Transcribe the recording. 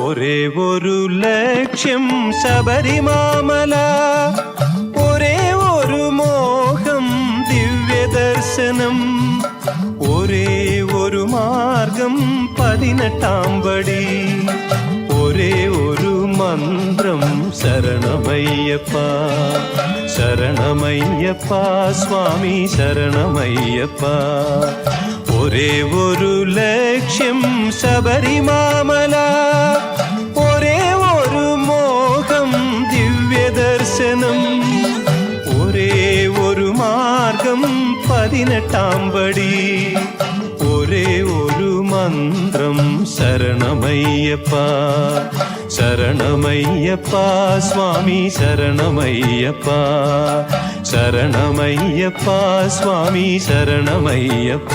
ഒരേ ഒരു ലക്ഷ്യം ശബരിമാമല, ഒരേ ഒരു മോഹം ദിവ്യദർശനം, ഒരേ ഒരു മാർഗം 18-ാം പടി, ഒരേ ഒരു മന്ത്രം ശരണമയ്യപ്പ ശരണമയ്യപ്പ സ്വാമി ശരണമയ്യപ്പ. ഒരേ ഒരു ലക്ഷ്യം ശബരിമാമല, ഒരേ ഒരു മോഹം ദിവ്യദർശനം, ഒരേ ഒരു മാർഗം 18-ാം പടി, ഒരേ ഒരു മന്ത്രം ശരണമയ്യപ്പ ശരണമയ്യപ്പ സ്വാമി ശരണമയ്യപ്പ ശരണമയ്യപ്പ സ്വാമി ശരണമയ്യപ്പ.